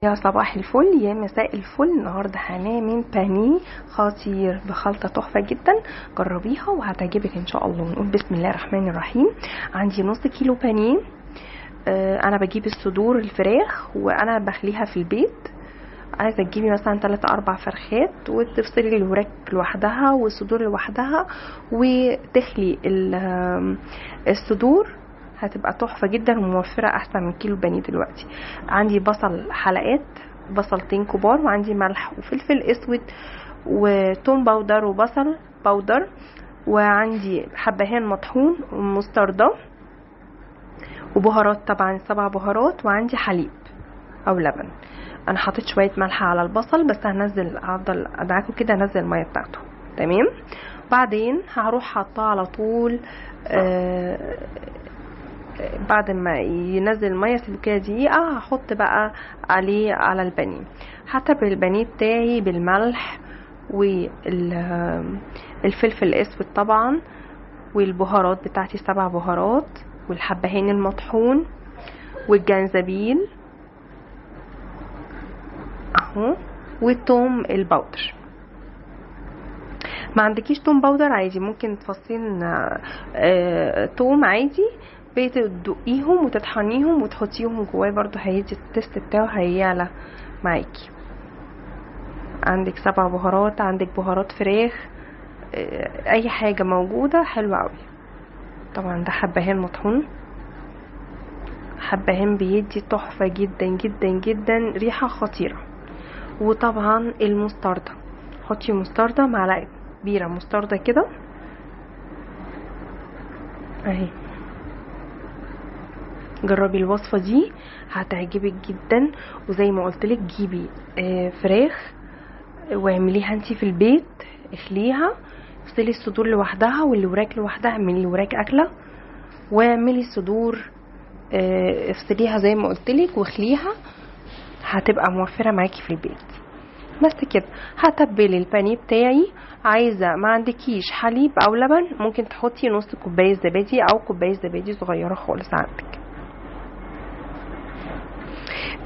يا صباح الفل يا مساء الفل. النهارده هنعمل بانيه خطير بخلطه تحفه جدا، جربيها وهتعجبك ان شاء الله. نقول بسم الله الرحمن الرحيم. عندي نص كيلو بانيه. انا بجيب الصدور الفراخ وانا بخليها في البيت. عايزه تجيبي مثلا 3 4 فرخات وتفصلي الوراك لوحدها والصدور لوحدها وتخلي الصدور. هتبقى تحفه جدا وموفره احسن من كيلو بانيه دلوقتي. عندي بصل حلقات، بصلتين كبار، وعندي ملح وفلفل اسود وتوم باودر وبصل باودر، وعندي حبهان مطحون ومستردة وبهارات، طبعا 7 بهارات، وعندي حليب او لبن. انا حطيت شويه ملح على البصل بس هفضل ادعكه كده، انزل الميه بتاعته. تمام. بعدين هروح حاطاه على طول. بعد ما ينزل الميه سيبه كده دقيقه، هحط بقى عليه على البانيه. هتبل البانيه بتاعي بالملح والفلفل الاسود طبعا، والبهارات بتاعتي 7 بهارات، والحبهان المطحون والجنزبيل اهو، والثوم البودر. ما عندكيش توم باودر عادي، ممكن تفصين توم عادي، بتدقيهم وتطحنيهم وتحطيهم جواه، برضو هيدي التست بتاعه هيعلى معاكي. عندك 7 بهارات، عندك بهارات فراخ، اي حاجه موجوده حلوه قوي. طبعا ده حبهان مطحون، حبهان بيدي تحفه جدا جدا جدا، ريحه خطيره. وطبعا المستردة، حطي مستردة، معلقه كبيره مستردة كده اهي. جربي الوصفه دي هتعجبك جدا. وزي ما قلتلك جيبي فراخ واعمليها انتي في البيت، اخليها، افصلي الصدور لوحدها والوراك لوحدها، اعملي وراك اكله واعملي الصدور افصليها زي ما قلتلك واخليها، هتبقى موفره معاكي في البيت. بس كده. هتبلي البانيه بتاعي. عايزه ما عندكيش حليب او لبن، ممكن تحطي نص كوبايه زبادي او كوبايه زبادي صغيره خالص عندك.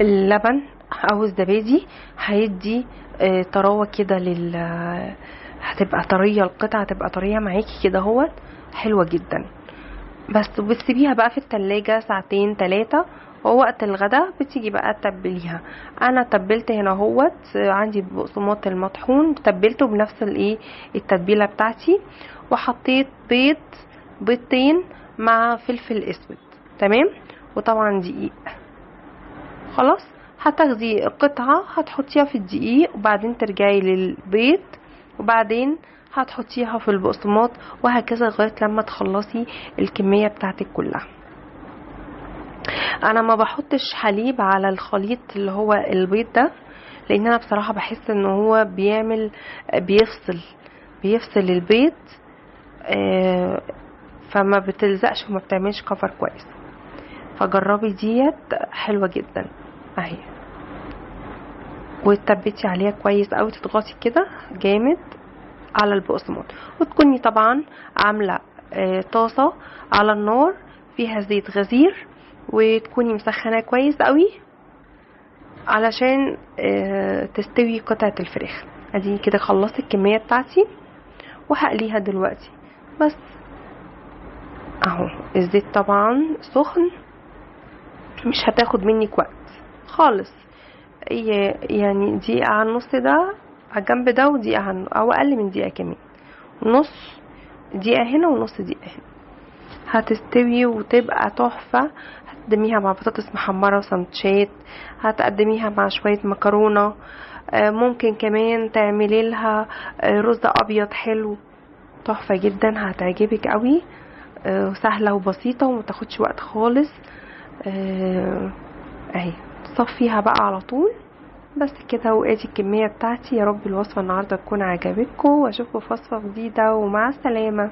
اللبن او الزبادي هيدي طراوه كده هتبقى طريه، القطعه هتبقى طريه معاكي كده اهوت، حلوه جدا. بس بتسيبيها بقى في التلاجة ساعتين 3، ووقت الغدا بتيجي بقى تتبليها. انا تبلت هنا اهوت، عندي بقسماط المطحون تبلته بنفس التتبيله بتاعتي، وحطيت بيضتين مع فلفل اسود. تمام. وطبعا دقيق. خلاص. هتاخدي قطعة هتحطيها في الدقيق، وبعدين ترجعي للبيض، وبعدين هتحطيها في البقسماط، وهكذا لغاية لما تخلصي الكمية بتاعتك كلها. انا ما بحطش حليب على الخليط اللي هو البيض ده، لان انا بصراحة بحس ان هو بيفصل البيض، فما بتلزقش وما بتعملش كفر كويس. فجربي ديت حلوة جدا اهي. وتثبتي عليها كويس اوي، تضغطي كده جامد على البقسماط، وتكوني طبعا عامله طاسه على النار فيها زيت غزير، وتكوني مسخناه كويس قوي علشان تستوي قطعه الفراخ. ادي كده خلصت الكميه بتاعتي وهقليها دلوقتي. بس اهو الزيت طبعا سخن، مش هتاخد منك وقت خالص، يعني دقيقة على النص ده على الجنب ده، ودقيقة عنه او اقل من دقيقة كمان، نص دقيقة هنا ونص دقيقة هنا، هتستوي وتبقى تحفة. هتقدميها مع بطاطس محمرة وسندوتشات، هتقدميها مع شوية مكرونة، ممكن كمان تعملي لها رز ابيض حلو، تحفة جدا هتعجبك قوي. سهلة وبسيطة ومتاخدش وقت خالص. اهي تصفيها بقى على طول. بس كده، وادي الكمية بتاعتي. يا رب الوصفة النهاردة تكون عجبتكم، واشوفكم في وصفة جديدة، ومع السلامة.